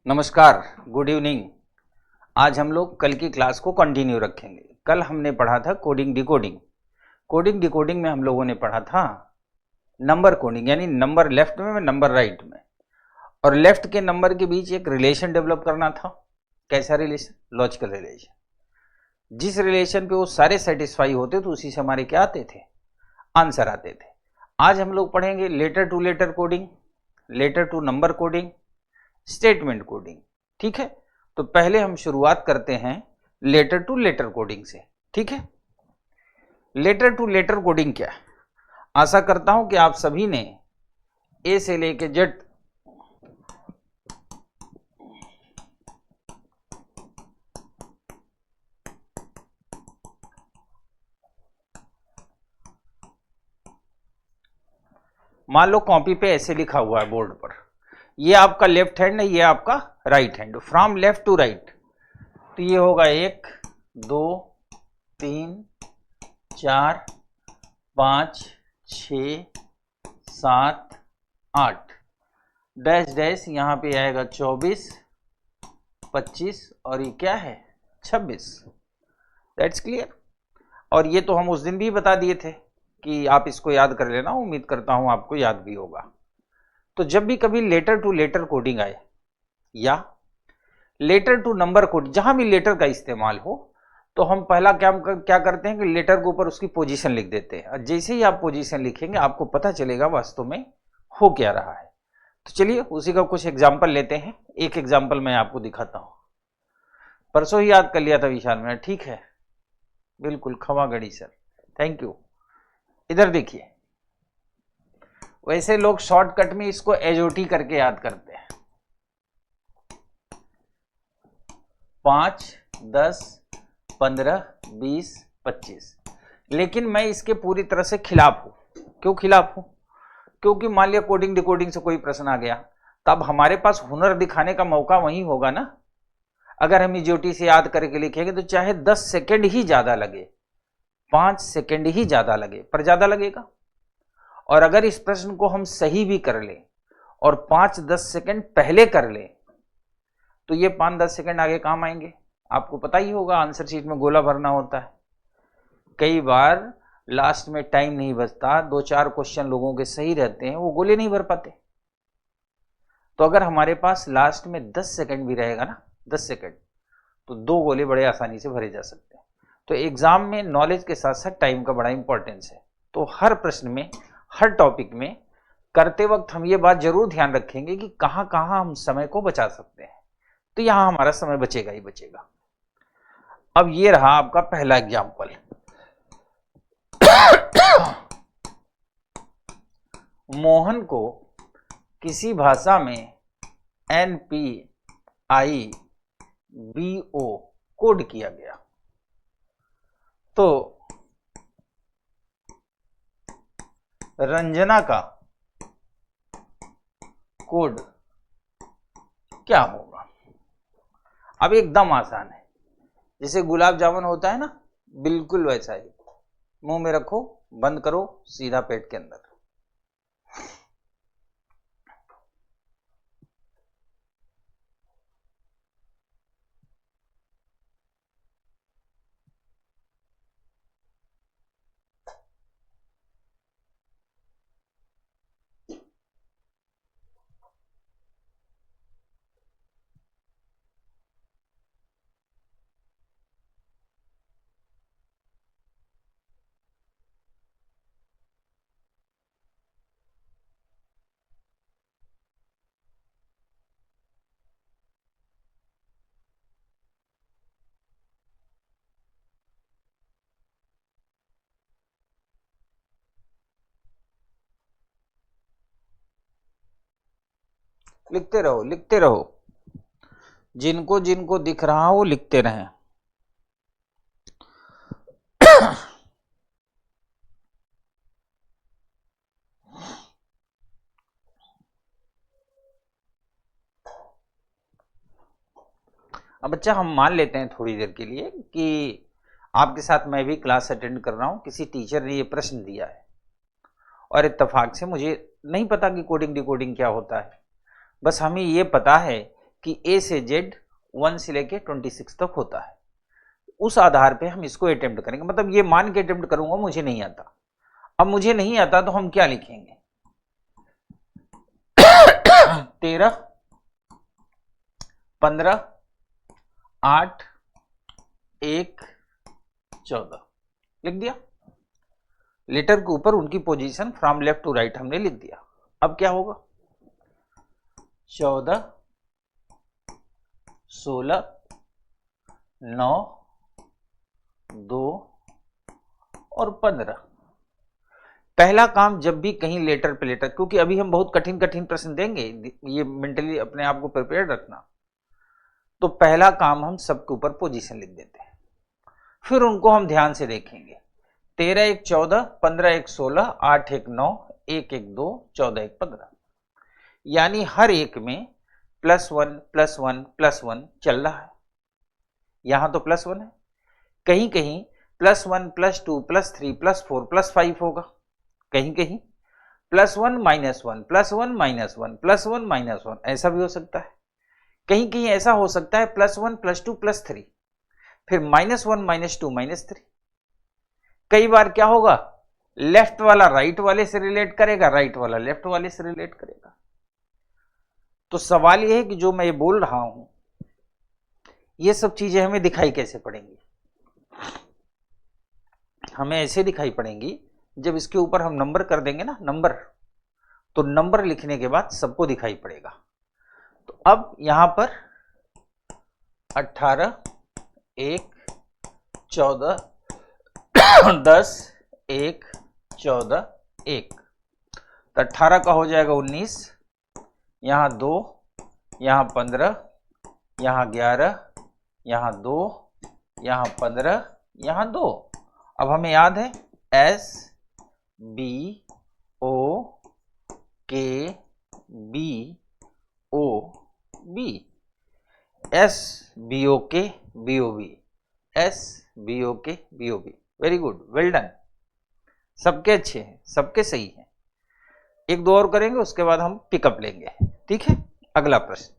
नमस्कार, good evening. आज हम लोग कल की क्लास को कंटिन्यू रखेंगे। कल हमने पढ़ा था कोडिंग डिकोडिंग। कोडिंग डिकोडिंग में हम लोगों ने पढ़ा था नंबर कोडिंग, यानी नंबर लेफ्ट में नंबर राइट में, और लेफ्ट के नंबर के बीच एक रिलेशन डेवलप करना था। कैसा रिलेशन? Logical relation. जिस रिलेशन पे वो सारे सेटिस्फाई होते तो उसी से हमारे क्या आते थे? आंसर आते थे। आज हम लोग पढ़ेंगे letter to letter coding, letter to number coding, statement coding. ठीक है, तो पहले हम शुरुआत करते हैं लेटर टू लेटर कोडिंग से। ठीक है, लेटर टू लेटर कोडिंग क्या है? आशा करता हूं कि आप सभी ने ए से लेके जेड मान लो कॉपी पे ऐसे लिखा हुआ है बोर्ड पर, ये आपका लेफ्ट हैंड है, ये आपका right hand. From left to right तो ये होगा 1 2 3 4 5 6 7 8 डैश डैश, यहां पे आएगा 24 25 और ये क्या है 26। That's clear. और ये तो हम उस दिन भी बता दिए थे कि आप इसको याद कर लेना, उम्मीद करता हूं आपको याद भी होगा। तो जब भी कभी लेटर टू लेटर कोडिंग आए या लेटर टू नंबर कोड, जहां भी लेटर का इस्तेमाल हो, तो हम पहला क्या करते हैं कि लेटर के ऊपर उसकी पोजीशन लिख देते हैं। और जैसे ही आप पोजीशन लिखेंगे आपको पता चलेगा वास्तव में हो क्या रहा है। तो चलिए उसी का कुछ एग्जाम्पल लेते हैं। एक एग्जाम्पल मैं आपको दिखाता हूं। परसों ही याद कर लिया था विशाल मैंने, ठीक है, बिल्कुल क्षमा गढ़ी सर, थैंक यू। इधर देखिए, वैसे लोग शॉर्टकट में इसको एजओटी करके याद करते हैं। 5 10 15 20 25, लेकिन मैं इसके पूरी तरह से खिलाफ हूं। क्यों खिलाफ हूं? क्योंकि मान लिया कोडिंग डिकोडिंग से कोई प्रश्न आ गया, तब हमारे पास हुनर दिखाने का मौका वहीं होगा ना। अगर हम एजओटी से याद करके लिखेंगे तो चाहे 10 सेकेंड ही ज्यादा लगे, 5 सेकेंड ही ज्यादा लगे, पर ज्यादा लगेगा। और अगर इस प्रश्न को हम सही भी कर लें और 5-10 सेकेंड पहले कर लें तो ये 5-10 सेकेंड आगे काम आएंगे। आपको पता ही होगा आंसर शीट में गोला भरना होता है, कई बार लास्ट में टाइम नहीं बचता, 2-4 क्वेश्चन लोगों के सही रहते हैं, वो गोले नहीं भर पाते। तो अगर हमारे पास लास्ट में 10 सेकेंड भी रहेगा ना, 10 सेकेंड, तो 2 गोले बड़े आसानी से भरे जा सकते हैं। तो एग्जाम में नॉलेज के साथ साथ टाइम का बड़ा इंपॉर्टेंस है। तो हर प्रश्न में, हर टॉपिक में करते वक्त हम ये बात जरूर ध्यान रखेंगे कि कहां कहां हम समय को बचा सकते हैं। तो यहां हमारा समय बचेगा ही बचेगा। अब ये रहा आपका पहला एग्जाम्पल। मोहन को किसी भाषा में NPIBO कोड किया गया, तो रंजना का कोड क्या होगा? अब एकदम आसान है, जैसे गुलाब जामुन होता है ना, बिल्कुल वैसा ही। मुंह में रखो, बंद करो, सीधा पेट के अंदर। लिखते रहो, लिखते रहो, जिनको जिनको दिख रहा हो लिखते रहें। अब बच्चा हम मान लेते हैं थोड़ी देर के लिए कि आपके साथ मैं भी क्लास अटेंड कर रहा हूं, किसी टीचर ने ये प्रश्न दिया है और इत्तेफाक से मुझे नहीं पता कि कोडिंग डिकोडिंग क्या होता है। बस हमें ये पता है कि ए से जेड 1 से लेके 26 तक होता है। उस आधार पे हम इसको अटेम्प्ट करेंगे, मतलब ये मान के अटेम्प्ट करूंगा, मुझे नहीं आता। अब मुझे नहीं आता तो हम क्या लिखेंगे 13, 15, 8, 1, 14 लिख दिया। लेटर के ऊपर उनकी position from left to right हमने लिख दिया। अब क्या होगा 14, 16, 9, 2 और 15। पहला काम जब भी कहीं लेटर पे लेटर, क्योंकि अभी हम बहुत कठिन कठिन प्रश्न देंगे, ये मेंटली अपने आप को प्रिपेयर रखना, तो पहला काम हम सबके ऊपर पोजीशन लिख देते हैं, फिर उनको हम ध्यान से देखेंगे। 13 1 14, 15 1 16, 8 1 9, 1 1 2, 14 1 15, यानी हर एक में +1 +1 +1 चल रहा है। यहां तो +1 है, कहीं कहीं +1 +2 +3 +4 +5 होगा, कहीं कहीं +1 -1 +1 -1 +1 -1 ऐसा भी हो सकता है। कहीं कहीं ऐसा हो सकता है +1 +2 +3, फिर -1 -2 -3। कई बार क्या होगा लेफ्ट वाला राइट वाले से रिलेट करेगा, राइट वाला लेफ्ट वाले से रिलेट करेगा। तो सवाल यह है कि जो मैं ये बोल रहा हूं ये सब चीजें हमें दिखाई कैसे पड़ेंगी। हमें ऐसे दिखाई पड़ेंगी जब इसके ऊपर हम नंबर कर देंगे ना, नंबर, तो नंबर लिखने के बाद सबको दिखाई पड़ेगा। तो अब यहां पर 18 1 14 10 1 14 1, तो 18 का हो जाएगा 19, यहां 2, यहां 15, यहां 11, यहां 2, यहां 15, यहां 2। अब हमें याद है S B O K B O B, S B O K B O B, S B O K B O B। Very good, well done. सबके अच्छे हैं, सबके सही हैं। एक दो और करेंगे उसके बाद हम पिकअप लेंगे, ठीक है। अगला प्रश्न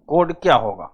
कोड क्या होगा।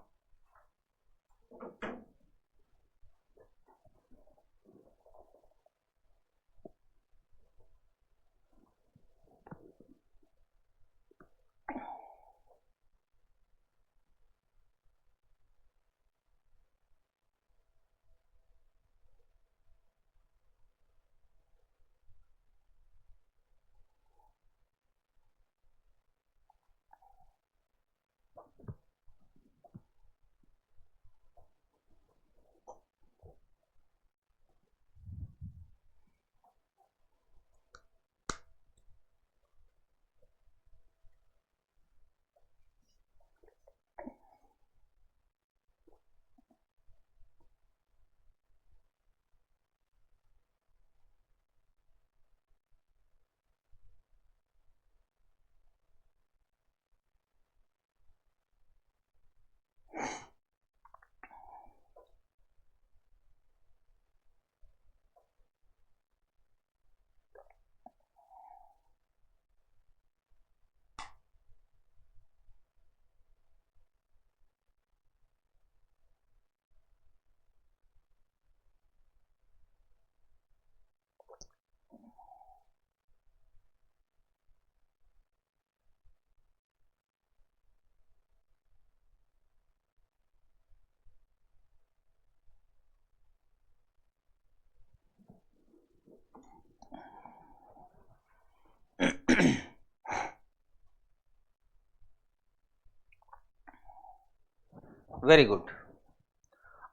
Very good.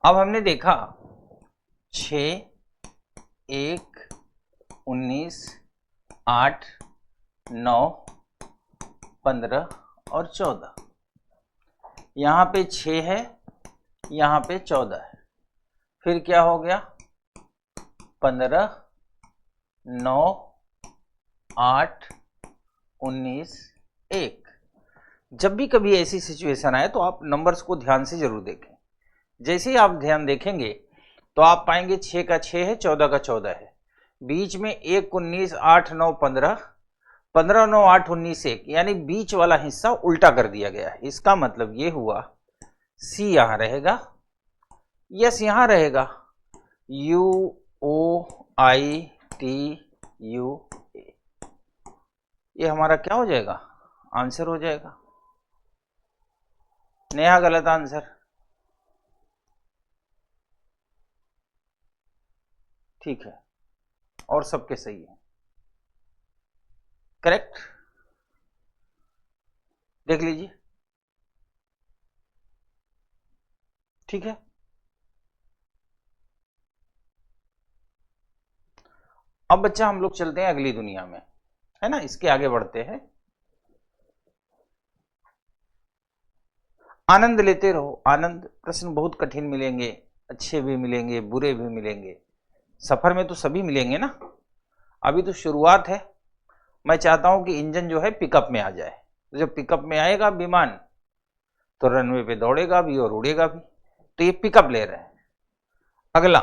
अब हमने देखा 6 1, 19, 8, 9, 15 और 14। यहाँ पे 6 है, यहाँ पे 14 है, फिर क्या हो गया 15, 9, 8, 19, 1। जब भी कभी ऐसी सिचुएशन आए तो आप नंबर्स को ध्यान से जरूर देखें। जैसे ही आप ध्यान देखेंगे तो आप पाएंगे 6 का 6 है, 14 का 14 है, बीच में 1, 19, 8, 9, 15, 15, 9, 8, 19, 1, यानी बीच वाला हिस्सा उल्टा कर दिया गया है। इसका मतलब ये हुआ सी यहां रहेगा, यस यहां रहेगा, UOITUA, ये हमारा क्या हो जाएगा, आंसर हो जाएगा। नेहा गलत आंसर, ठीक है, और सबके सही है, करेक्ट। देख लीजिए, ठीक है। अब बच्चा हम लोग चलते हैं अगली दुनिया में, है ना, इसके आगे बढ़ते हैं। आनंद लेते रहो, आनंद। प्रश्न बहुत कठिन मिलेंगे, अच्छे भी मिलेंगे, बुरे भी मिलेंगे, सफर में तो सभी मिलेंगे ना। अभी तो शुरुआत है, मैं चाहता हूं कि इंजन जो है पिकअप में आ जाए। तो जब पिकअप में आएगा विमान तो रनवे पे दौड़ेगा भी और उड़ेगा भी। तो ये पिकअप ले रहे हैं। अगला,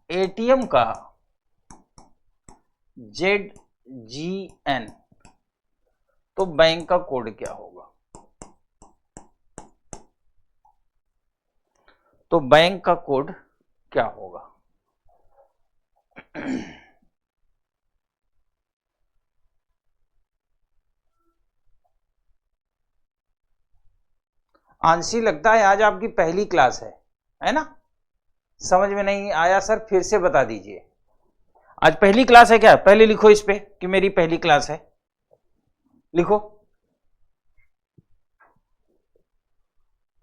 एटीएम का ZGN, तो बैंक का कोड क्या होगा? तो बैंक का कोड क्या होगा? आंशी, लगता है आज आपकी पहली क्लास है ना? समझ में नहीं आया सर, फिर से बता दीजिए। आज पहली क्लास है क्या? पहले लिखो इस पे कि मेरी पहली क्लास है, लिखो।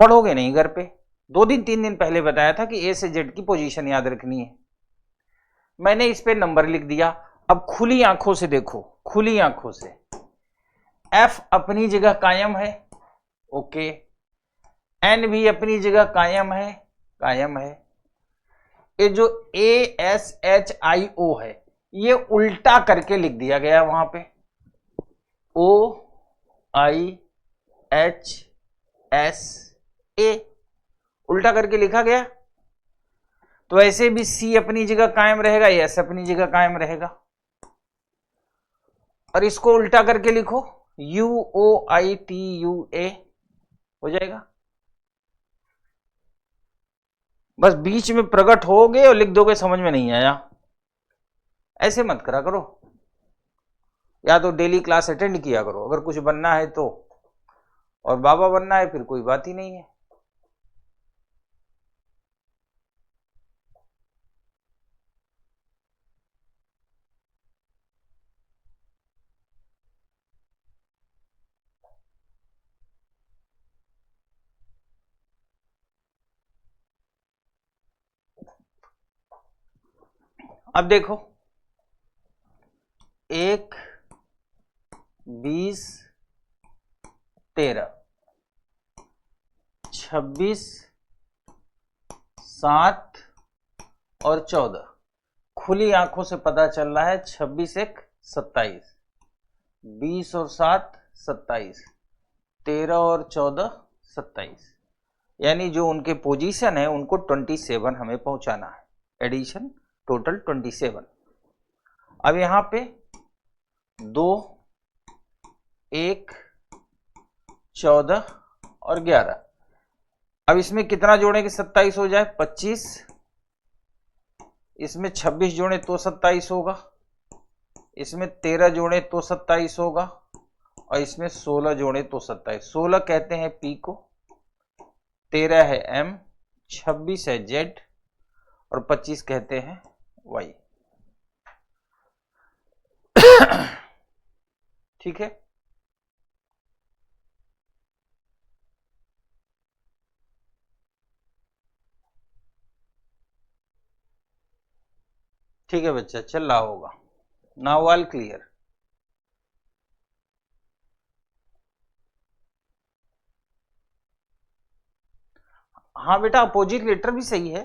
पढ़ोगे नहीं घर पे? 2 दिन 3 दिन पहले बताया था कि ए से जेड की पोजीशन याद रखनी है। मैंने इस पे नंबर लिख दिया। अब खुली आंखों से देखो, खुली आंखों से, एफ अपनी जगह कायम है, ओके, एन भी अपनी जगह कायम है, कायम है। ये जो ASHIO है ये उल्टा करके लिख दिया गया वहां पे, OIHSA, उल्टा करके लिखा गया। तो ऐसे भी सी अपनी जगह कायम रहेगा, एस अपनी जगह कायम रहेगा, और इसको उल्टा करके लिखो UOITUA, हो जाएगा। बस बीच में प्रकट होगे और लिख दोगे समझ में नहीं आया, ऐसे मत करा करो। या तो डेली क्लास अटेंड किया करो अगर कुछ बनना है तो, और बाबा बनना है फिर कोई बात ही नहीं है। अब देखो, 1, 20, 13, 26, 7 और 14, खुली आंखों से पता चल रहा है 26 1 27, 20 और 7 27, 13 और 14 27, यानी जो उनके पोजीशन है उनको 27 हमें पहुंचाना है, एडिशन टोटल 27। अब यहां पे 2, 1, 14 और 11, अब इसमें कितना जोड़े कि 27 हो जाए? 25, इसमें 26 जोड़े तो 27 होगा, इसमें 13 जोड़े तो 27 होगा, और इसमें 16 जोड़े तो 27। 16 कहते हैं पी को, 13 है एम, 26 है जेड, और 25 कहते हैं वाई। ठीक है, ठीक है बच्चा, चल रहा होगा। Now all clear. हाँ बेटा, अपोजिट लेटर भी सही है।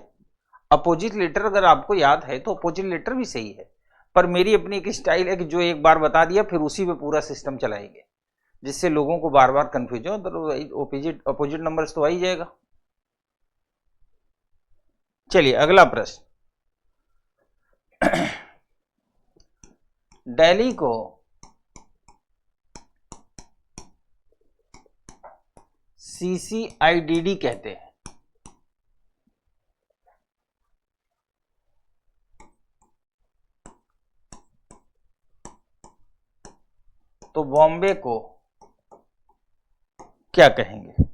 अपोजिट लेटर अगर आपको याद है तो अपोजिट लेटर भी सही है, पर मेरी अपनी एक स्टाइल है कि जो एक बार बता दिया फिर उसी पे पूरा सिस्टम चलाएंगे, जिससे लोगों को बार बार कंफ्यूज हो, तो अपोजिट नंबर्स तो आ ही जाएगा। चलिए अगला प्रश्न। दिल्ली को CCIDD कहते हैं, तो बॉम्बे को क्या कहेंगे?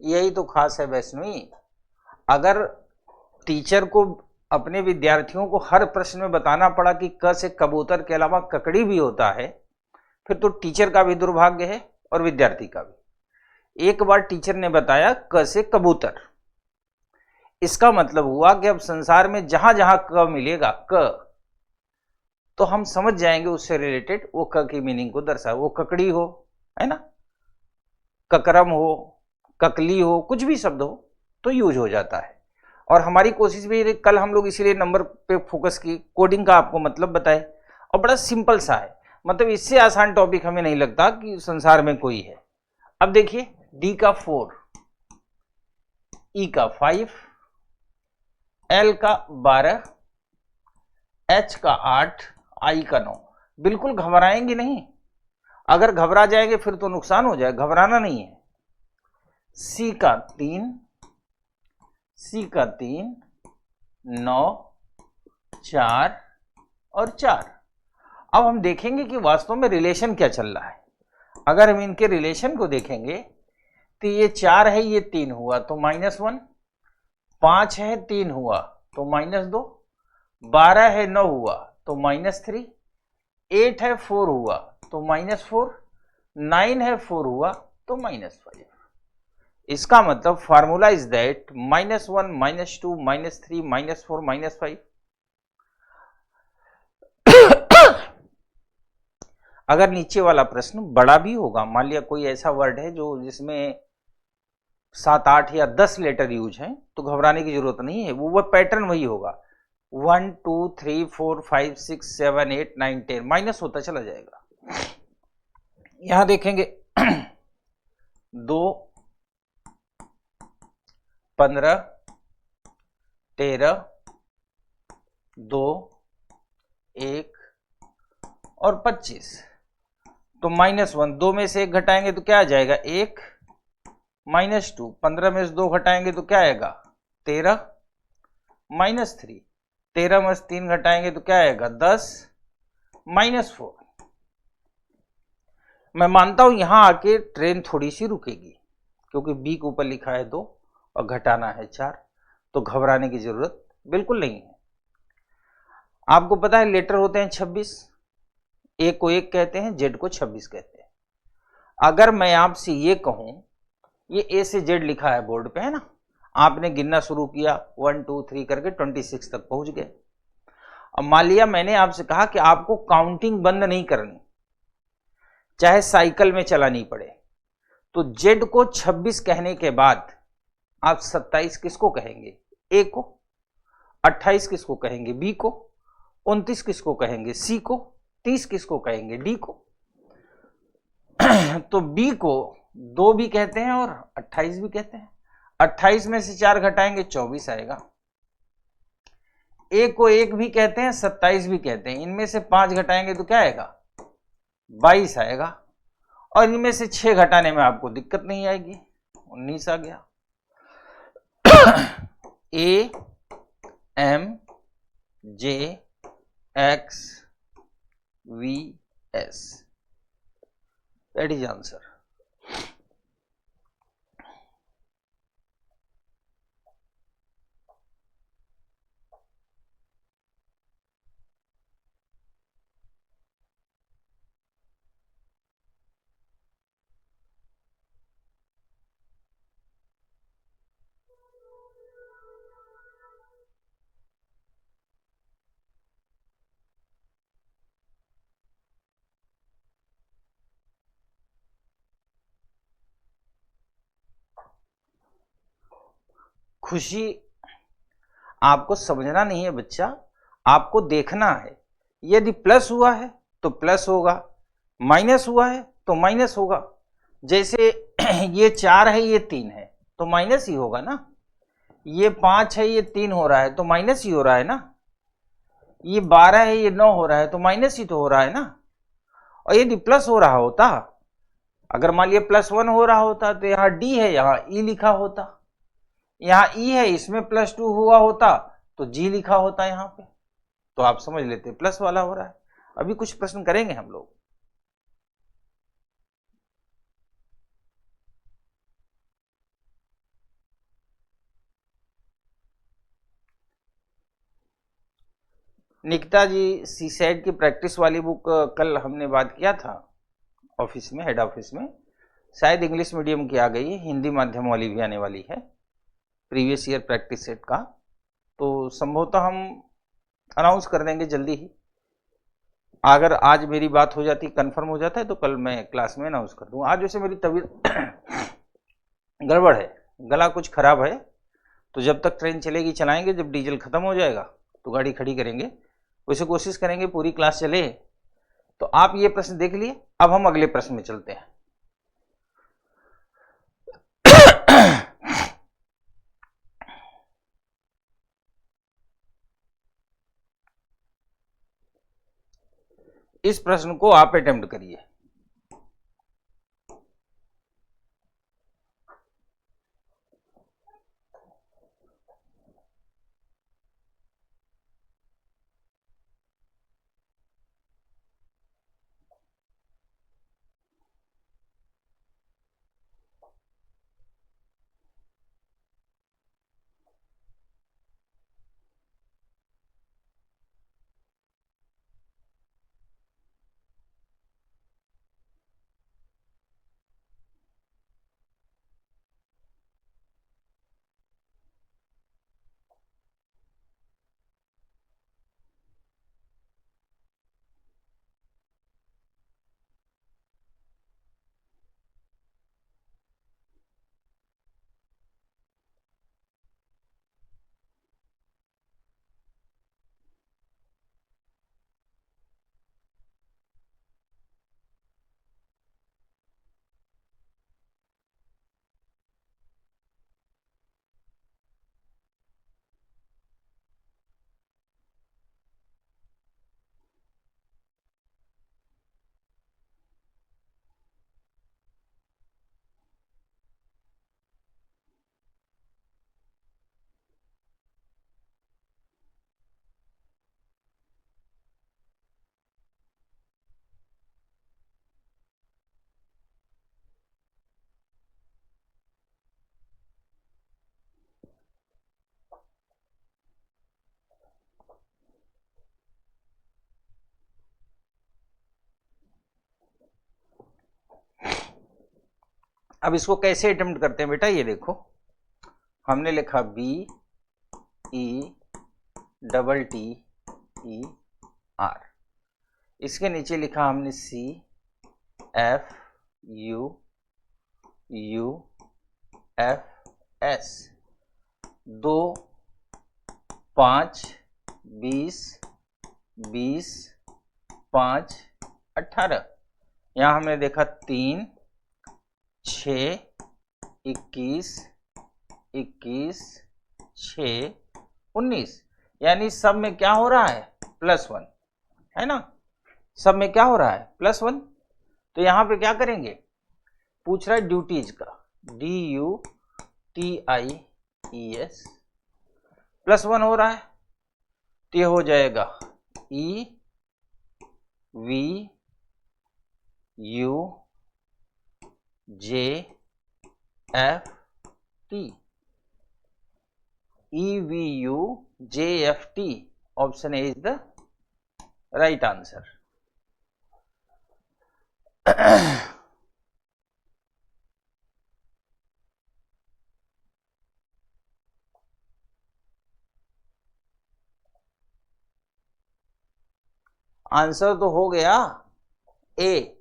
यही तो खास है वैष्णवी। अगर टीचर को अपने विद्यार्थियों को हर प्रश्न में बताना पड़ा कि क से कबूतर के अलावा ककड़ी भी होता है, फिर तो टीचर का भी दुर्भाग्य है और विद्यार्थी का भी। एक बार टीचर ने बताया क से कबूतर, इसका मतलब हुआ कि अब संसार में जहां जहां क मिलेगा क, तो हम समझ जाएंगे उससे रिलेटेड वो क की मीनिंग को दर्शा, वो ककड़ी हो, है ना, ककरम हो, ककली हो, कुछ भी शब्द हो तो यूज हो जाता है। और हमारी कोशिश भी कल हम लोग इसीलिए नंबर पे फोकस की, कोडिंग का आपको मतलब बताए, और बड़ा सिंपल सा है, मतलब इससे आसान टॉपिक हमें नहीं लगता कि संसार में कोई है। अब देखिए, डी का 4, ई का 5, एल का 12, एच का 8, आई का 9। बिल्कुल घबराएंगे नहीं, अगर घबरा जाएंगे फिर तो नुकसान हो जाए, घबराना नहीं है। सी का 3, सी का 3, 9, 4 और 4। अब हम देखेंगे कि वास्तव में रिलेशन क्या चल रहा है। अगर हम इनके रिलेशन को देखेंगे तो ये 4 है, ये 3 हुआ तो -1, 5 है 3 हुआ तो -2, 12 है 9 हुआ तो -3, 8 है 4 हुआ तो -4, 9 है 4 हुआ तो -5। इसका मतलब फार्मूला इज दैट -1, -2, -3, -4, -5। अगर नीचे वाला प्रश्न बड़ा भी होगा, मान लिया कोई ऐसा वर्ड है जो जिसमें 7, 8 या 10 लेटर यूज हैं, तो घबराने की जरूरत नहीं है, वो पैटर्न वही होगा। 1, 2, 3, 4, 5, 6, 7, 8, 9, 10 माइनस होता चला जाएगा। यहां देखेंगे 2, 15, 13, 2, 1 और 25, तो -1, 2 में से 1 घटाएंगे तो क्या आ जाएगा 1, -2, 15 में से 2 घटाएंगे तो क्या आएगा 13, -3, 13 में से 3 घटाएंगे तो क्या आएगा 10, -4। मैं मानता हूं यहां आके ट्रेन थोड़ी सी रुकेगी, क्योंकि बी के ऊपर लिखा है 2 और घटाना है 4, तो घबराने की जरूरत बिल्कुल नहीं है। आपको पता है लेटर होते हैं 26, ए को 1 कहते हैं, जेड को 26 कहते हैं। अगर मैं आपसे ये कहूं, ये ए से जेड लिखा है बोर्ड पे, है ना, आपने गिनना शुरू किया 1 2 3 करके 26 तक पहुंच गए। अब मान लिया मैंने आपसे कहा कि आपको काउंटिंग बंद नहीं करनी, चाहे साइकिल में चलानी पड़े, तो जेड को 26 कहने के बाद आप 27 किसको कहेंगे? ए को। 28 किसको कहेंगे? बी को। 29 किसको कहेंगे? सी को। 30 किसको कहेंगे? डी को। तो बी को 2 भी कहते हैं और 28 भी कहते हैं। 28 में से 4 घटाएंगे 24 आएगा। ए को 1 भी कहते हैं, 27 भी कहते हैं। इनमें से 5 घटाएंगे तो क्या आएगा? 22 आएगा। और इनमें से 6 घटाने में आपको दिक्कत नहीं आएगी, 19 आ गया। A M J X V S, that is answer. खुशी आपको समझना नहीं है बच्चा, आपको देखना है। यदि प्लस हुआ है तो प्लस होगा, माइनस हुआ है तो माइनस होगा। जैसे ये 4 है, ये 3 है, तो माइनस ही होगा ना। ये 5 है, ये 3 हो रहा है, तो माइनस ही हो रहा है ना। ये 12 है, ये 9 हो रहा है, तो माइनस ही तो हो रहा है ना। और यदि प्लस हो रहा होता, अगर मान लिया +1 हो रहा होता, तो यहाँ डी है, यहाँ ई लिखा होता। यहाँ ई है, इसमें +2 हुआ होता तो जी लिखा होता यहाँ पे। तो आप समझ लेते प्लस वाला हो रहा है। अभी कुछ प्रश्न करेंगे हम लोग। निकिता जी, सी सेट की प्रैक्टिस वाली बुक कल हमने बात किया था ऑफिस में, हेड ऑफिस में। शायद इंग्लिश मीडियम की आ गई है, हिंदी माध्यम वाली भी आने वाली है, प्रीवियस ईयर प्रैक्टिस सेट का। तो संभवतः हम अनाउंस कर देंगे जल्दी ही। अगर आज मेरी बात हो जाती, कंफर्म हो जाता है, तो कल मैं क्लास में अनाउंस कर दूंगा। आज वैसे मेरी तबीयत गड़बड़ है, गला कुछ खराब है, तो जब तक ट्रेन चलेगी चलाएंगे, जब डीजल खत्म हो जाएगा तो गाड़ी खड़ी करेंगे। वैसे कोशिश करेंगे पूरी क्लास चले। तो आप ये प्रश्न देख लिए, अब हम अगले प्रश्न में चलते हैं। इस प्रश्न को आप अटेम्प्ट करिए। अब इसको कैसे अटेम्प्ट करते हैं बेटा, ये देखो, हमने लिखा B E double T E R, इसके नीचे लिखा हमने C F U U F S, 2 5 20 20 5 18, यहाँ हमने देखा 3 6 21 21 6 19, यानी सब में क्या हो रहा है, +1 है ना, सब में क्या हो रहा है, +1। तो यहाँ पे क्या करेंगे, पूछ रहा है ड्यूटीज का, DUTIES, +1 हो रहा है, तो ये हो जाएगा EVUJFT, EVUJFT, option A is the right answer. Answer तो हो गया ए।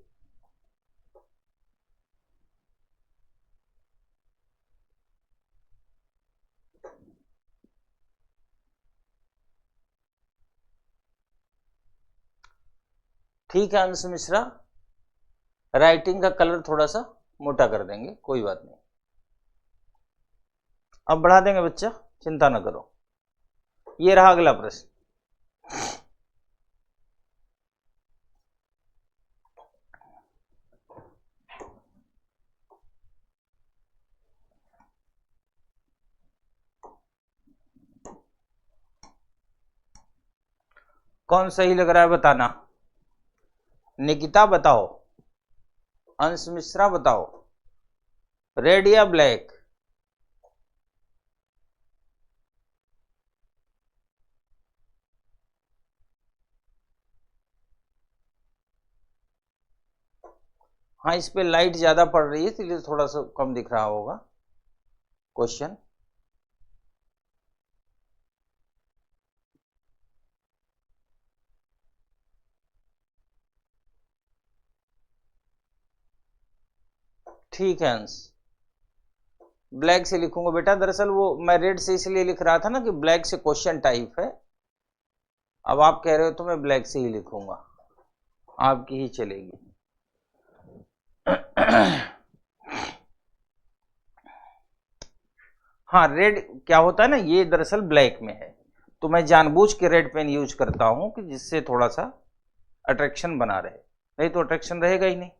ठीक है अंश मिश्रा, राइटिंग का कलर थोड़ा सा मोटा कर देंगे, कोई बात नहीं, अब बढ़ा देंगे बच्चा, चिंता न करो। ये रहा अगला प्रश्न, कौन सही लग रहा है बताना। निकिता बताओ, अंश मिश्रा बताओ, रेड या ब्लैक। हाँ, इस पे लाइट ज्यादा पड़ रही है इसलिए थोड़ा सा कम दिख रहा होगा क्वेश्चन। ठीक है अंश, ब्लैक से लिखूंगा बेटा, दरअसल वो मैं रेड से इसलिए लिख रहा था ना कि ब्लैक से क्वेश्चन टाइप है, अब आप कह रहे हो तो मैं ब्लैक से ही लिखूंगा, आपकी ही चलेगी। हाँ, रेड क्या होता है ना, ये दरअसल ब्लैक में है, तो मैं जानबूझ के रेड पेन यूज करता हूं कि जिससे थोड़ा सा अट्रैक्शन बना रहे, नहीं तो अट्रैक्शन रहेगा ही नहीं।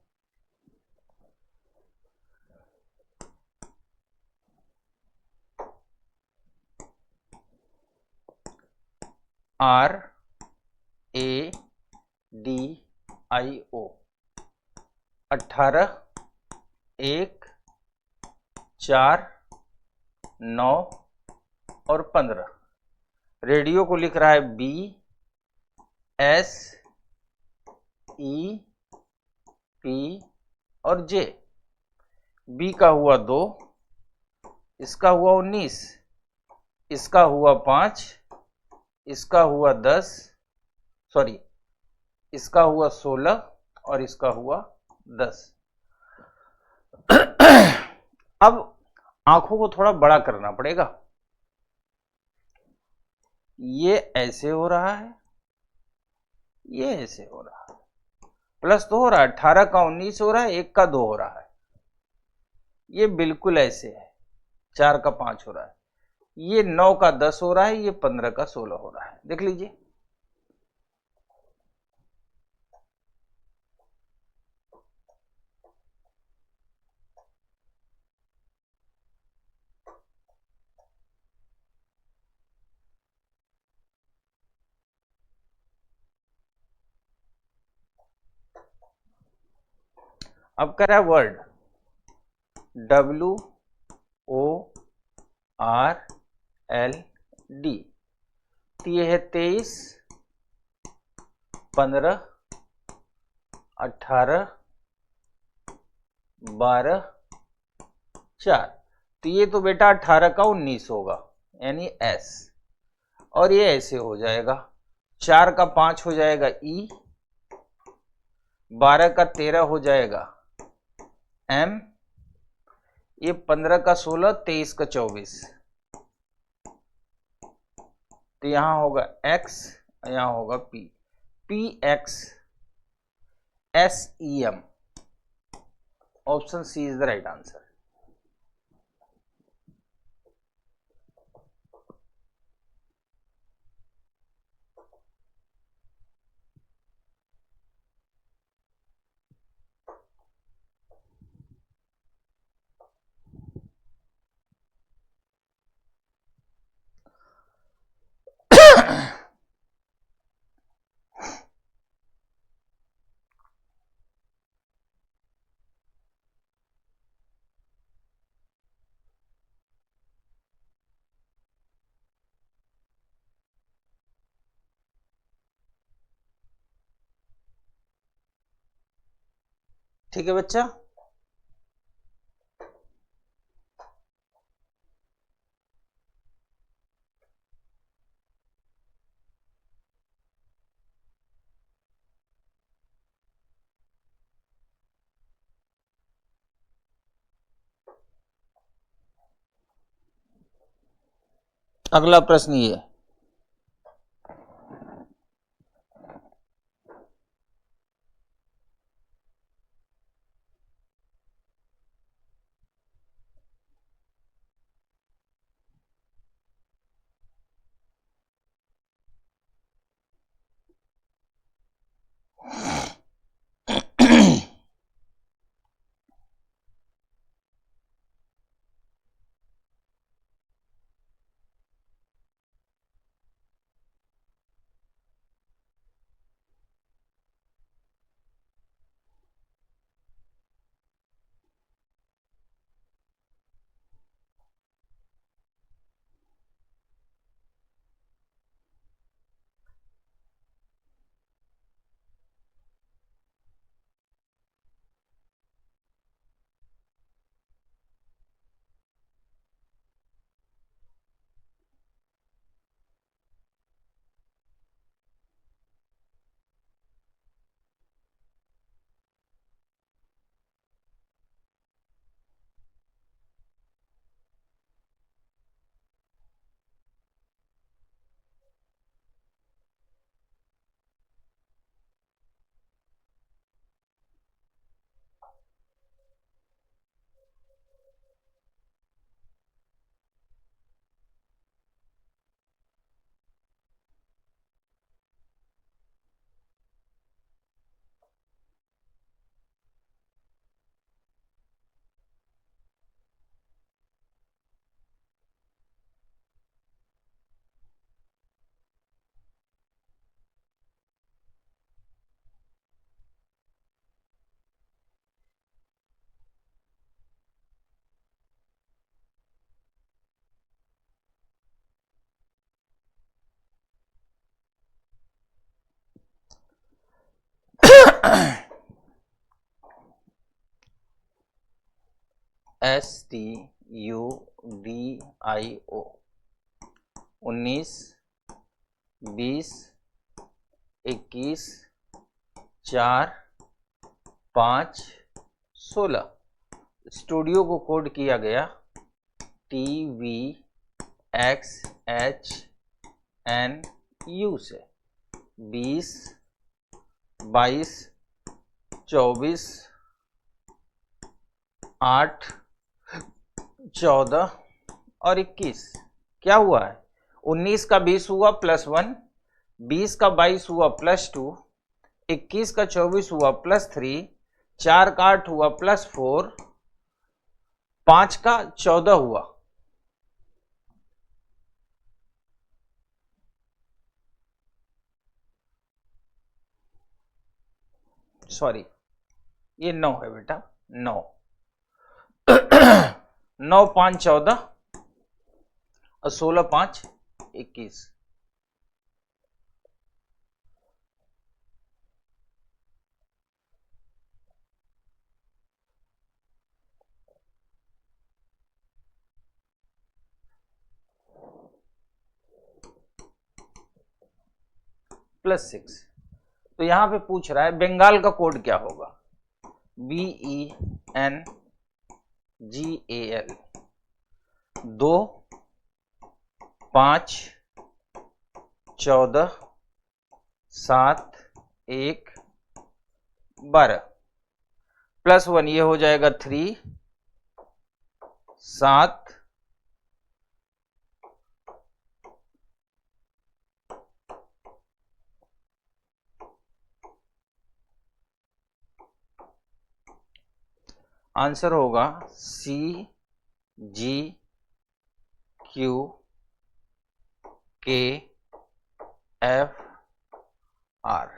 RADIO, 18 1 4 9 और 15, रेडियो को लिख रहा है BSEP और J। B का हुआ 2, इसका हुआ 19, इसका हुआ 5, इसका हुआ 10, सॉरी इसका हुआ 16 और इसका हुआ 10। अब आंखों को थोड़ा बड़ा करना पड़ेगा, ये ऐसे हो रहा है, ये ऐसे हो रहा है, प्लस तो हो रहा है, 18 का 19 हो रहा है, 1 का 2 हो रहा है, ये बिल्कुल ऐसे है, 4 का 5 हो रहा है, ये 9 का 10 हो रहा है, ये 15 का 16 हो रहा है, देख लीजिए। अब कह रहा है वर्ड WORLD, तो ये है 23 15 18 12 4, तो ये तो बेटा 18 का 19 होगा, यानी S, और ये ऐसे हो जाएगा, 4 का 5 हो जाएगा E, 12 का 13 हो जाएगा M, ये 15 का 16, 23 का 24, तो यहां होगा X, यहां होगा P, PX SEM, option C is the right answer. ठीक है बच्चा, अगला प्रश्न ये, STUDIO, 19, 20, 21, 4, 5, 16, स्टूडियो को कोड किया गया TVXHNU से, 20, 22, 24, 8, 14 और 21, क्या हुआ है, 19 का 20 हुआ +1, 20 का 22 हुआ +2, 21 का 24 हुआ +3, 4 का 8 हुआ +4, 5 का 14 हुआ, सॉरी ये 9 है बेटा, 9, 9 5 14 और 16 5 21, +6। तो यहां पे पूछ रहा है बंगाल का कोड क्या होगा, BENGAL 2 5 14 7 1 12 +1 ये हो जाएगा 3 7 आंसर होगा CGQK FR।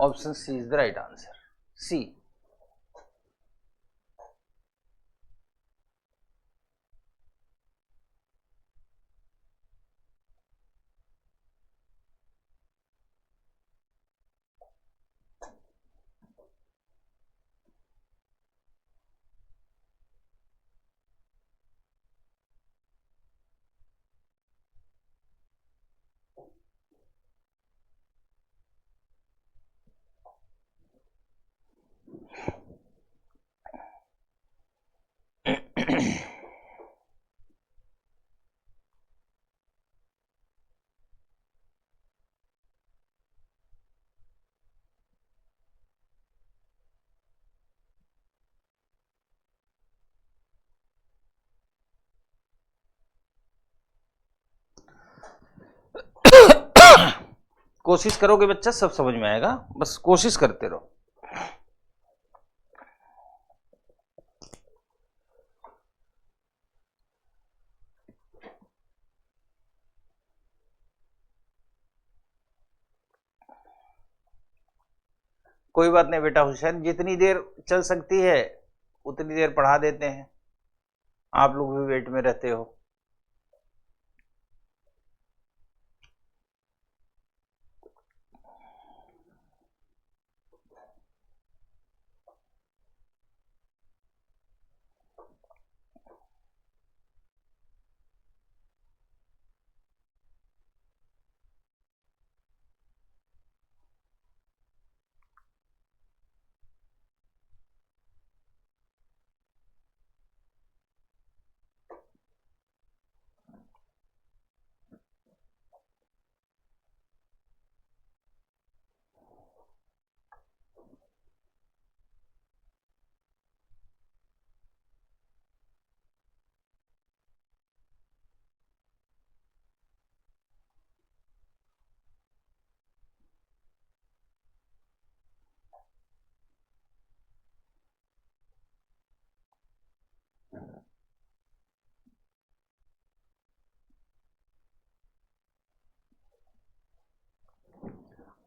Option C is the right answer, C. कोशिश करोगे बच्चा सब समझ में आएगा, बस कोशिश करते रहो। कोई बात नहीं बेटा हुसैन, जितनी देर चल सकती है उतनी देर पढ़ा देते हैं, आप लोग भी वेट में रहते हो।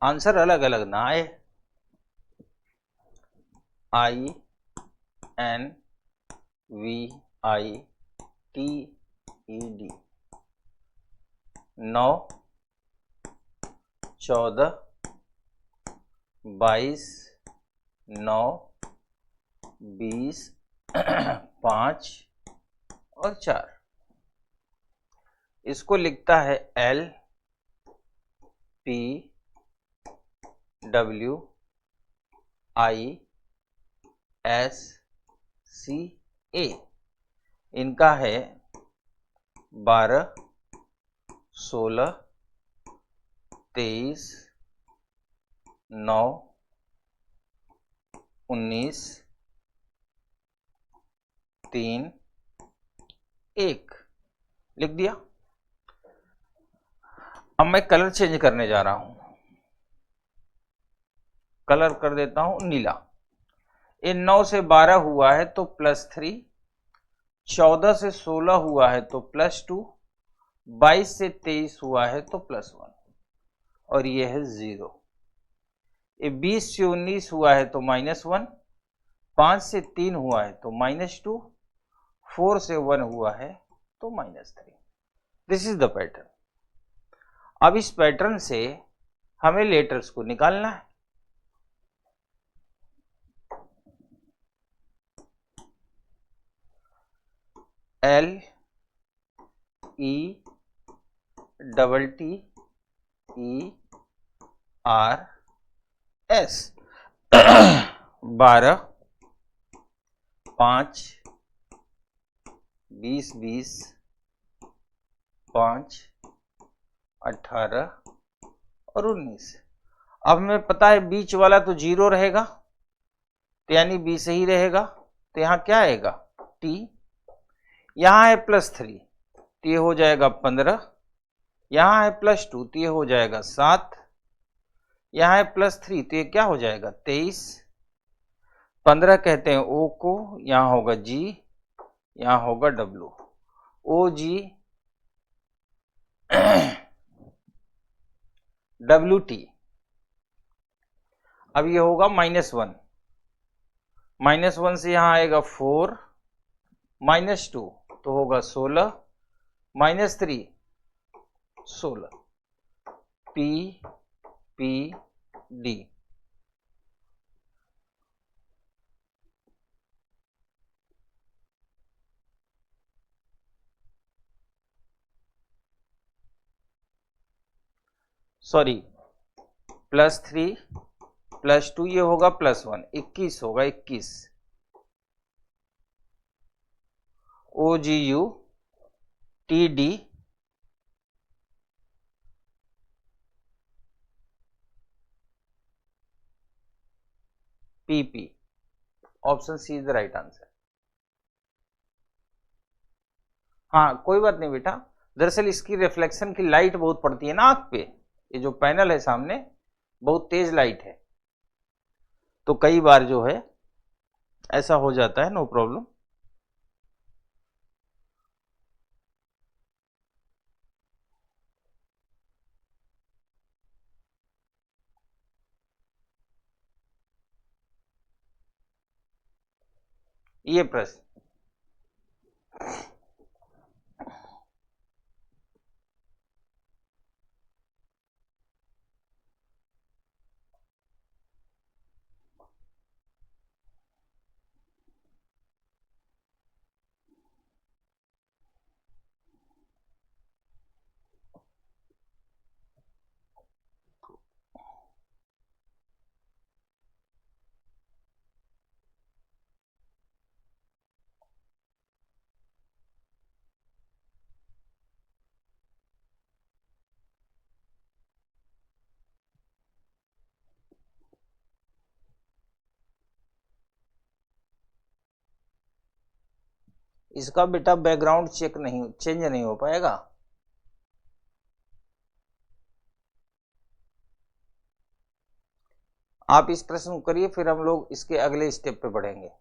आंसर अलग अलग ना आए, INVITED 9 14 22 9 20 5 और 4। इसको लिखता है LPWISCA। इनका है 12 16 23 9 19 3 1 लिख दिया। अब मैं कलर चेंज करने जा रहा हूं, कलर कर देता हूं नीला। इन 9 से 12 हुआ है तो +3, 14 से 16 हुआ है तो +2, 22 से 23 हुआ है तो +1 और ये है 0। ये 20 से 19 हुआ है तो -1, 5 से 3 हुआ है तो -2, 4 से 1 हुआ है तो -3। This is the pattern. अब इस पैटर्न से हमें लेटर्स को निकालना है। LETTE आर एस 12, 5, 20, 20, 5, 18 और 19। अब हमें पता है बीच वाला तो 0 रहेगा, तो यानी बी से ही रहेगा, तो यहां क्या आएगा टी। यहां है +3, तो ये हो जाएगा 15। यहां है +2, तो ये हो जाएगा 7। यहां है +3, तो ये क्या हो जाएगा 23। 15 कहते हैं ओ को, यहां होगा जी, यहां होगा डब्ल्यू। ओ जी डब्ल्यू टी। अब ये होगा -1, -1 से यहां आएगा 4, -2 तो होगा 16, -3 16, पी पी डी। सॉरी, +3 +2 ये होगा +1, 21 होगा 21। O G U T D P P. Option C is the right answer. हाँ कोई बात नहीं बेटा, दरअसल इसकी रिफ्लेक्शन की लाइट बहुत पड़ती है ना आंख पे, ये जो पैनल है सामने बहुत तेज लाइट है, तो कई बार जो है ऐसा हो जाता है, नो प्रॉब्लम। ये प्रश्न इसका बेटा बैकग्राउंड चेंज नहीं हो पाएगा। आप इस प्रश्न को करिए, फिर हम लोग इसके अगले स्टेप पे बढ़ेंगे।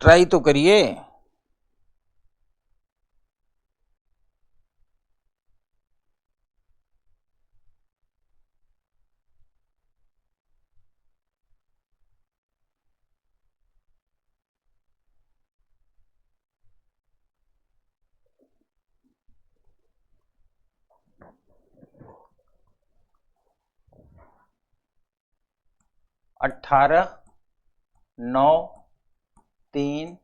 ट्राई तो करिए। 18, 9, 3,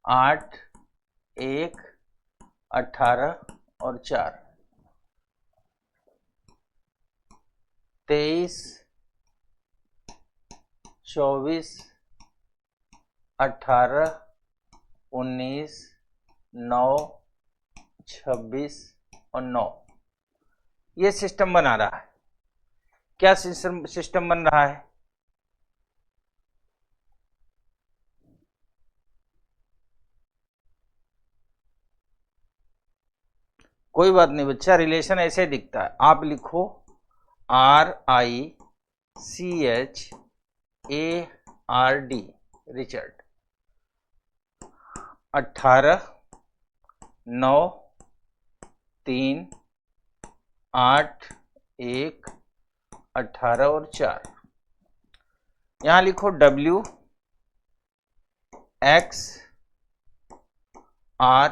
8, 1, 18 और 4, 23, 24, 18, 19, 9, 26 और 9। ये सिस्टम बना रहा है। क्या सिस्टम बन रहा है? कोई बात नहीं बच्चा, रिलेशन ऐसे दिखता है। आप लिखो RICHARD, रिचर्ड। 18, 9, 3, 8, 1, 18 और 4। यहां लिखो W X R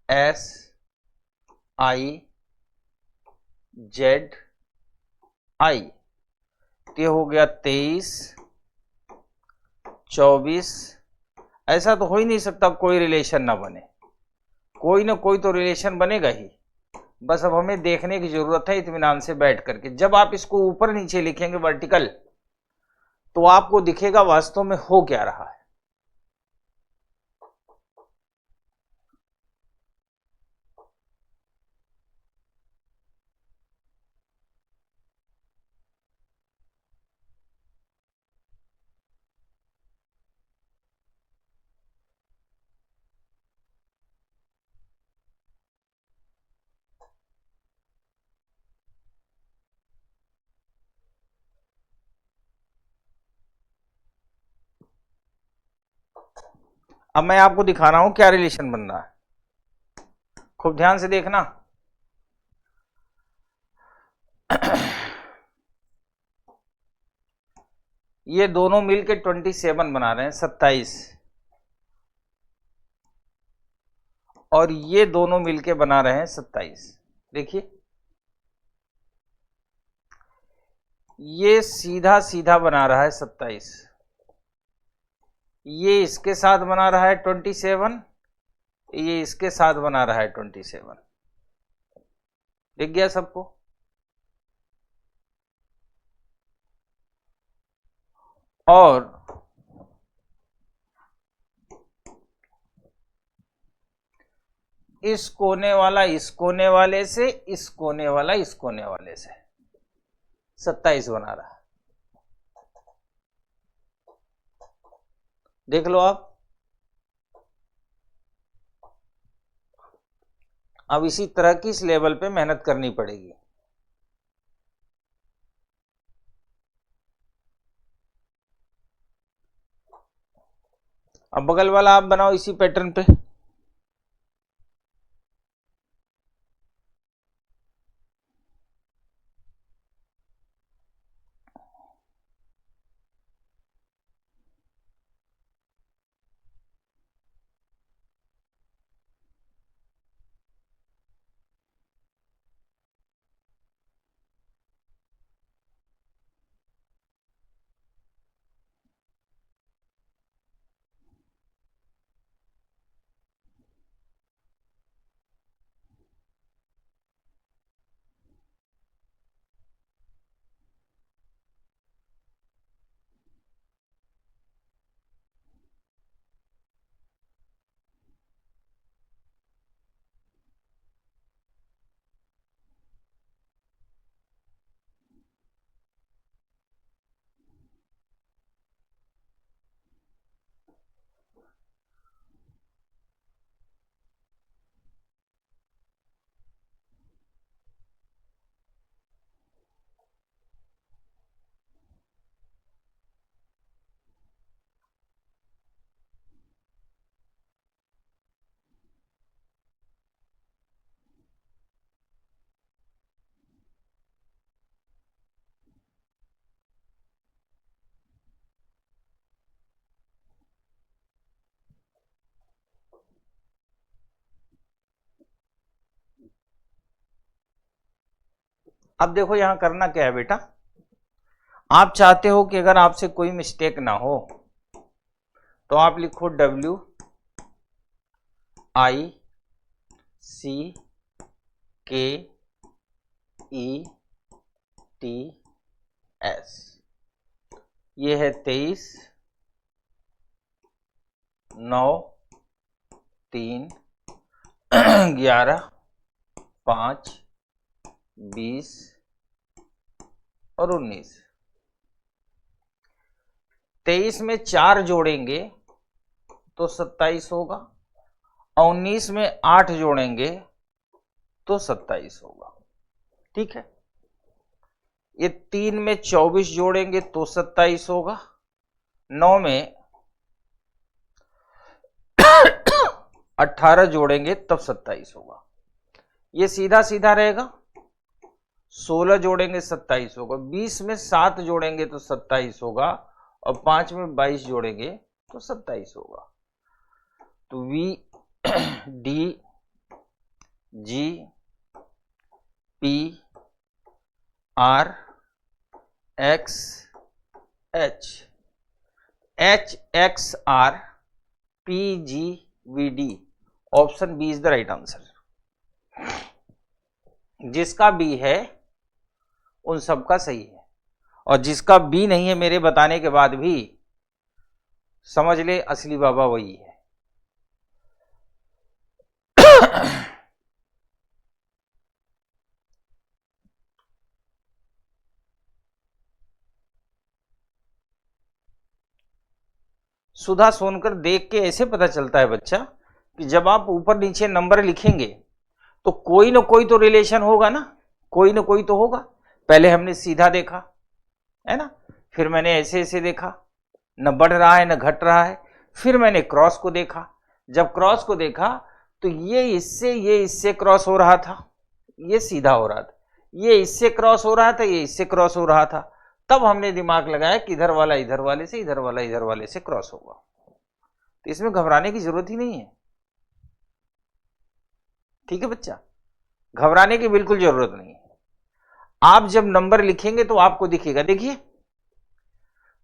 S I Z I। ये हो गया 23, 24। ऐसा तो हो ही नहीं सकता कोई रिलेशन ना बने, कोई ना कोई तो रिलेशन बनेगा ही। बस अब हमें देखने की जरूरत है इत्मीनान से बैठ करके। जब आप इसको ऊपर नीचे लिखेंगे वर्टिकल, तो आपको दिखेगा वास्तव में हो क्या रहा है। अब मैं आपको दिखा रहा हूं क्या रिलेशन बन रहा है। खूब ध्यान से देखना। ये दोनों मिलके 27 बना रहे हैं, 27। और ये दोनों मिलके बना रहे हैं 27। देखिए, ये सीधा सीधा बना रहा है 27, ये इसके साथ बना रहा है 27, ये इसके साथ बना रहा है 27। दिख गया सबको? और इस कोने वाला इस कोने वाले से, इस कोने वाला इस कोने वाले से 27 बना रहा है। देख लो आप। अब इसी तरह की इस लेवल पे मेहनत करनी पड़ेगी। अब बगल वाला आप बनाओ इसी पैटर्न पे। अब देखो यहां करना क्या है बेटा। आप चाहते हो कि अगर आपसे कोई मिस्टेक ना हो तो आप लिखो WICKETS, ये है 23, 9, 3, 11, 5, 20 और 19। 23 में 4 जोड़ेंगे तो 27 होगा, और 19 में 8 जोड़ेंगे तो 27 होगा। ठीक है, ये 3 में 24 जोड़ेंगे तो 27 होगा, 9 में 18 जोड़ेंगे तब 27 होगा। ये सीधा सीधा रहेगा, 16 जोड़ेंगे 27 होगा, 20 में 7 जोड़ेंगे तो 27 होगा, और 5 में 22 जोड़ेंगे तो 27 होगा। तो VDGPRXHXRPGVD, option B is the right answer. जिसका बी है उन सबका सही है, और जिसका बी नहीं है मेरे बताने के बाद भी समझ ले असली बाबा वही है। सुधा सोनकर देख के ऐसे पता चलता है बच्चा कि जब आप ऊपर नीचे नंबर लिखेंगे तो कोई ना कोई तो रिलेशन होगा ना, कोई ना कोई तो होगा। पहले हमने सीधा देखा है ना, फिर मैंने ऐसे ऐसे देखा, न बढ़ रहा है न घट रहा है, फिर मैंने क्रॉस को देखा। जब क्रॉस को देखा तो ये इससे क्रॉस हो रहा था, ये सीधा हो रहा था, ये इससे क्रॉस हो रहा था, ये इससे क्रॉस हो रहा था। तब हमने दिमाग लगाया कि इधर वाला इधर वाले से, इधर वाला इधर वाले से क्रॉस होगा। तो इसमें घबराने की जरूरत ही नहीं है। ठीक है बच्चा, घबराने की बिल्कुल जरूरत नहीं है। आप जब नंबर लिखेंगे तो आपको दिखेगा, देखिए,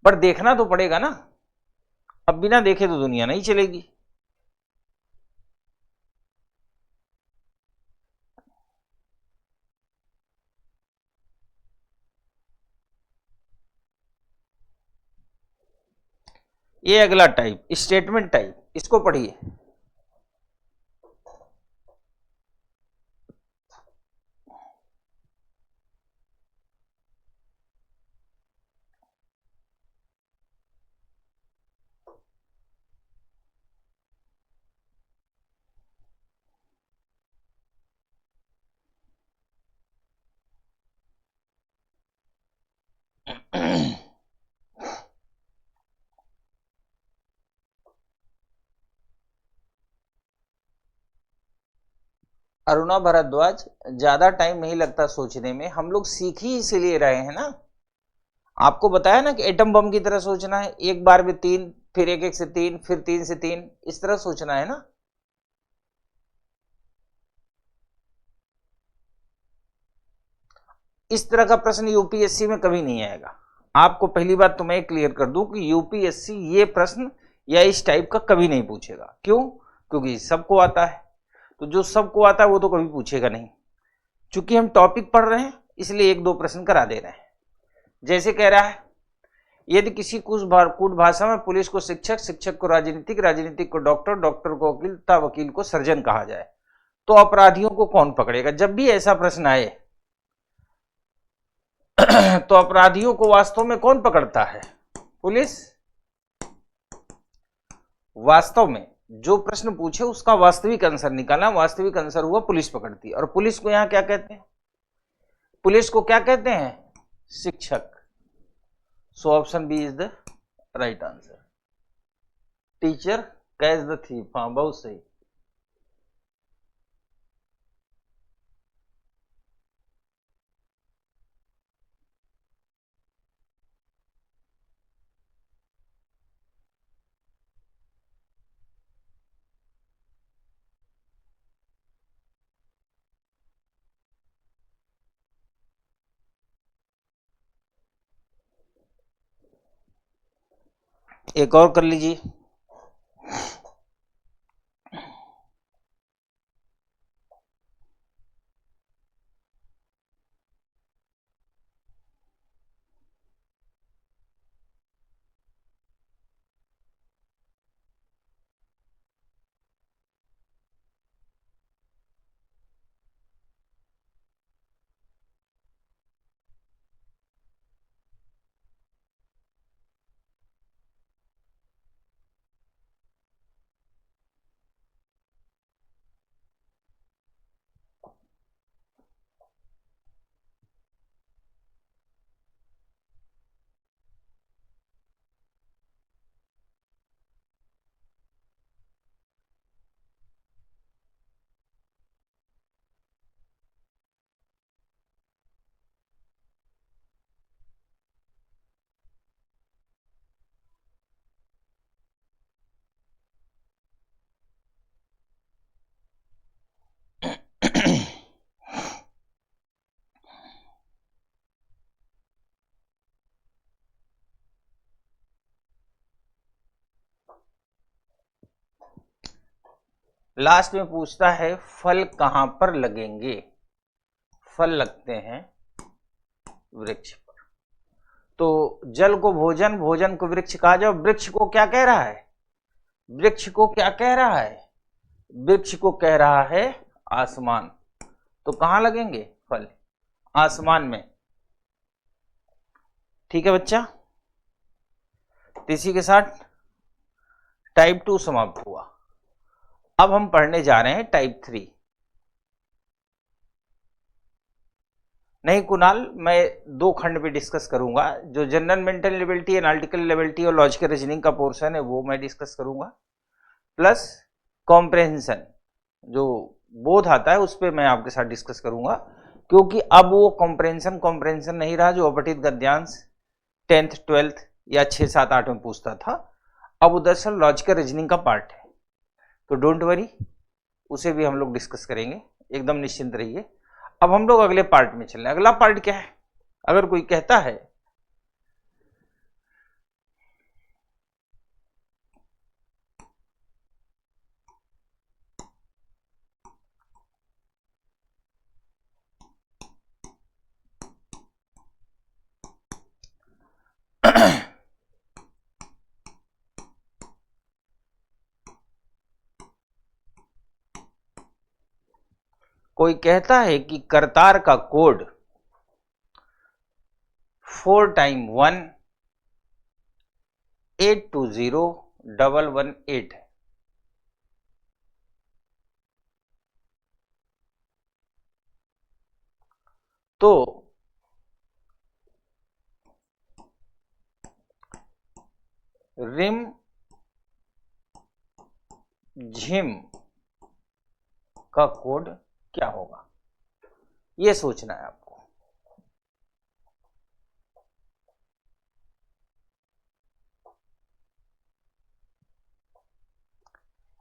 पर देखना तो पड़ेगा ना, अब बिना देखे तो दुनिया नहीं चलेगी। ये अगला टाइप, स्टेटमेंट टाइप, इसको पढ़िए। अरुणा भारद्वाज, ज्यादा टाइम नहीं लगता सोचने में, हम लोग सीख ही इसीलिए रहे हैं ना। आपको बताया ना कि एटम बम की तरह सोचना है, एक बार में 3, फिर एक एक से 3, फिर 3 से 3, इस तरह सोचना है ना। इस तरह का प्रश्न यूपीएससी में कभी नहीं आएगा। आपको पहली बात तो मैं क्लियर कर दूं कि यूपीएससी ये प्रश्न या इस टाइप का कभी नहीं पूछेगा। क्यों? क्योंकि सबको आता है, तो जो सबको आता है वो तो कभी पूछेगा नहीं। चूंकि हम टॉपिक पढ़ रहे हैं इसलिए एक दो प्रश्न करा दे रहे हैं। जैसे कह रहा है, यदि किसी कूट भाषा में पुलिस को शिक्षक, शिक्षक को राजनीतिक, राजनीतिक को डॉक्टर, डॉक्टर को वकील तथा वकील को सर्जन कहा जाए तो अपराधियों को कौन पकड़ेगा? जब भी ऐसा प्रश्न आए तो अपराधियों को वास्तव में कौन पकड़ता है? पुलिस। वास्तव में जो प्रश्न पूछे उसका वास्तविक आंसर निकालना, वास्तविक आंसर हुआ पुलिस पकड़ती है। और पुलिस को यहां क्या कहते हैं? पुलिस को क्या कहते हैं? शिक्षक। So option B is the right answer. Teacher catch the thief, हाँ बहुत सही। एक और कर लीजिए। लास्ट में पूछता है फल कहां पर लगेंगे। फल लगते हैं वृक्ष पर। तो जल को भोजन, भोजन को वृक्ष कहा जाए। वृक्ष को क्या कह रहा है? वृक्ष को क्या कह रहा है? वृक्ष को कह रहा है आसमान। तो कहां लगेंगे फल? आसमान में। ठीक है बच्चा। तो इसी के साथ टाइप 2 समाप्त हुआ। अब हम पढ़ने जा रहे हैं टाइप 3। नहीं कुणाल, मैं 2 खंड पे डिस्कस करूंगा। जो general mental ability, analytical ability और लॉजिकल रीजनिंग का पोर्शन है वो मैं डिस्कस करूंगा, प्लस कॉम्प्रहेंशन जो बोध आता है उस पर मैं आपके साथ डिस्कस करूंगा। क्योंकि अब वो कॉम्प्रहेंशन नहीं रहा जो अपठित गद्यांश 10th 12th या 6, 7, 8 में पूछता था। अब वो दरअसल लॉजिकल रीजनिंग का पार्ट है। तो डोंट वरी, उसे भी हम लोग डिस्कस करेंगे, एकदम निश्चिंत रहिए। अब हम लोग अगले पार्ट में चल रहे हैं। अगला पार्ट क्या है? अगर कोई कहता है कोई कहता है कि करतार का कोड 4 टाइम 1 820118 है। तो रिम झिम का कोड क्या होगा, यह सोचना है आपको।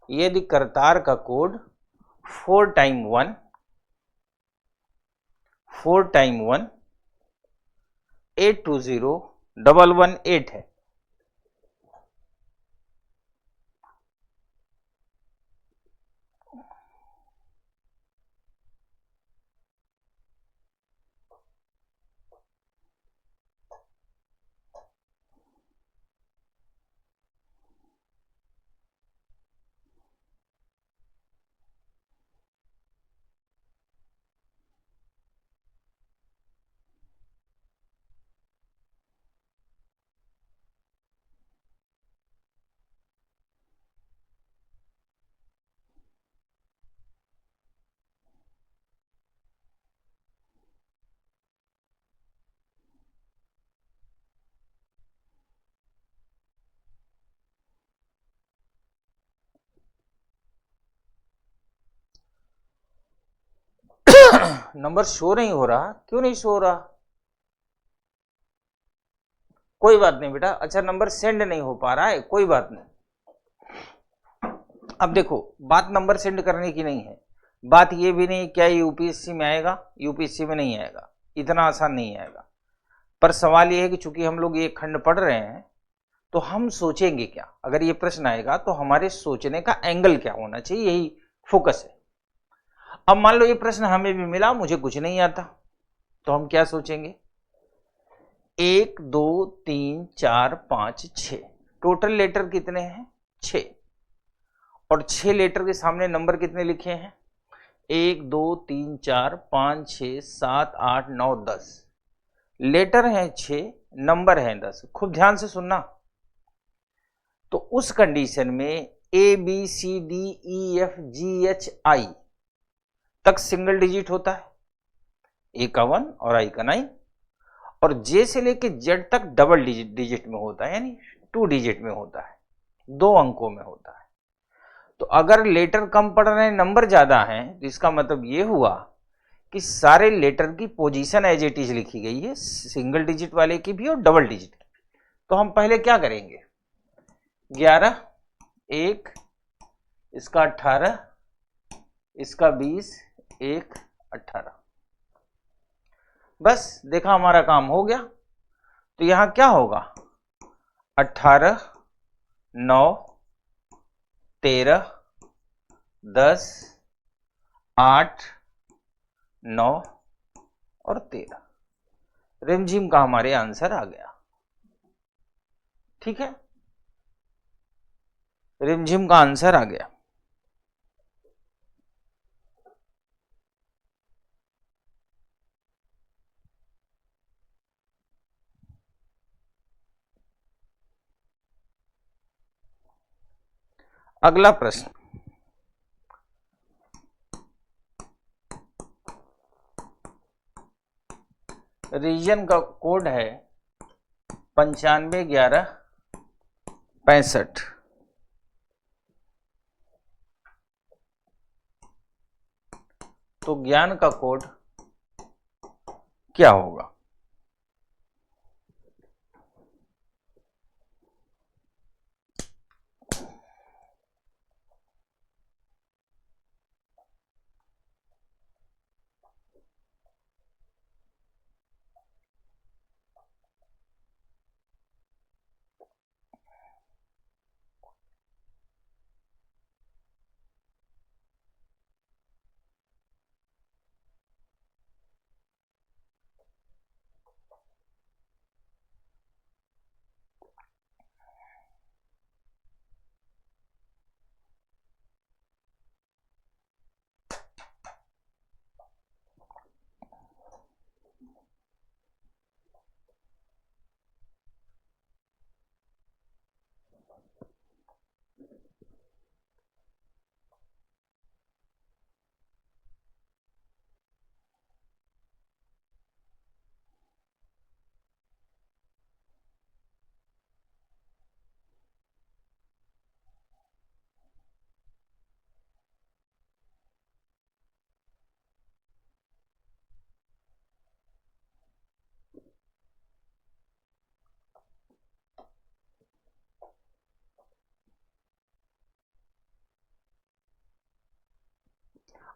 यदि करतार का कोड 4 टाइम 1 820118 है, नंबर शो नहीं हो रहा। क्यों नहीं शो हो रहा? कोई बात नहीं बेटा। अच्छा, नंबर सेंड नहीं हो पा रहा है, कोई बात नहीं। अब देखो, बात नंबर सेंड करने की नहीं है, बात ये भी नहीं क्या यूपीएससी में आएगा, यूपीएससी में नहीं आएगा, इतना आसान नहीं आएगा। पर सवाल ये है कि चूंकि हम लोग ये खंड पढ़ रहे हैं तो हम सोचेंगे क्या? अगर ये प्रश्न आएगा तो हमारे सोचने का एंगल क्या होना चाहिए, यही फोकस है। अब मान लो ये प्रश्न हमें भी मिला, मुझे कुछ नहीं आता, तो हम क्या सोचेंगे? 1 2 3 4 5 6, टोटल लेटर कितने हैं? 6, और 6 लेटर के सामने नंबर कितने लिखे हैं? 1 2 3 4 5 6 7 8 9 10, लेटर हैं 6, नंबर हैं 10। खूब ध्यान से सुनना। तो उस कंडीशन में ABCDEFGHI तक सिंगल डिजिट होता है, A का 1 और I का 9, और J से लेके Z तक डबल डिजिट में होता है, यानी 2 डिजिट में होता है, 2 अंकों में होता है। तो अगर लेटर कम पड़ रहे हैं, नंबर ज्यादा हैं, तो इसका मतलब ये हुआ कि सारे लेटर की पोजीशन एज इट इज लिखी गई है, सिंगल डिजिट वाले की भी और डबल डिजिट की। तो हम पहले क्या करेंगे? 11, 1, इसका 18, इसका 20, 1, 18। बस देखा, हमारा काम हो गया। तो यहां क्या होगा? 18, 9, 13, 10, 8, 9 और 13, रिमझिम का हमारे आंसर आ गया। ठीक है, रिमझिम का आंसर आ गया। अगला प्रश्न, रीजन का कोड है 951165। तो ज्ञान का कोड क्या होगा?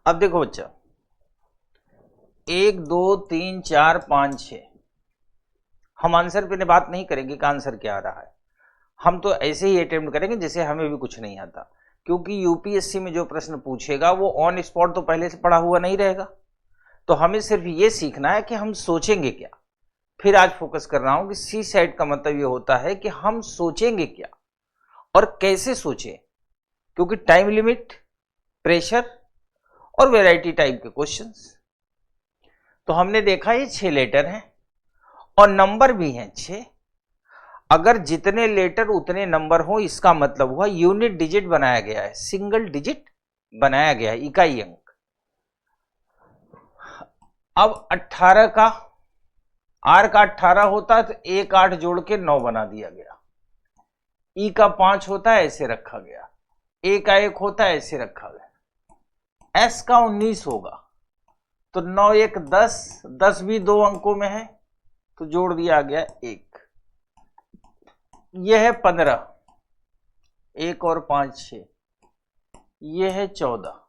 अब देखो बच्चा, 1 2 3 4 5 6, हम आंसर पे बात नहीं करेंगे कि आंसर क्या आ रहा है, हम तो ऐसे ही अटेम्प्ट करेंगे जैसे हमें भी कुछ नहीं आता, क्योंकि यूपीएससी में जो प्रश्न पूछेगा वो ऑन स्पॉट तो पहले से पढ़ा हुआ नहीं रहेगा। तो हमें सिर्फ ये सीखना है कि हम सोचेंगे क्या। फिर आज फोकस कर रहा हूं कि सी साइड का मतलब ये होता है कि हम सोचेंगे क्या और कैसे सोचें, क्योंकि टाइम लिमिट, प्रेशर और वैरायटी टाइप के क्वेश्चंस। तो हमने देखा ये 6 लेटर हैं और नंबर भी हैं 6। अगर जितने लेटर उतने नंबर हो, इसका मतलब हुआ यूनिट डिजिट बनाया गया है, सिंगल डिजिट बनाया गया है, इकाई अंक। अब 18 का, आर का 18 होता तो 1 8 जोड़ के 9 बना दिया गया। ई का 5 होता है, ऐसे रखा गया। ए का 1 होता है, ऐसे रखा गया। एस का 19 होगा तो 9 1 10, 10 भी 2 अंकों में है तो जोड़ दिया गया 1। यह है 15, 1 और 5 6, यह है 14।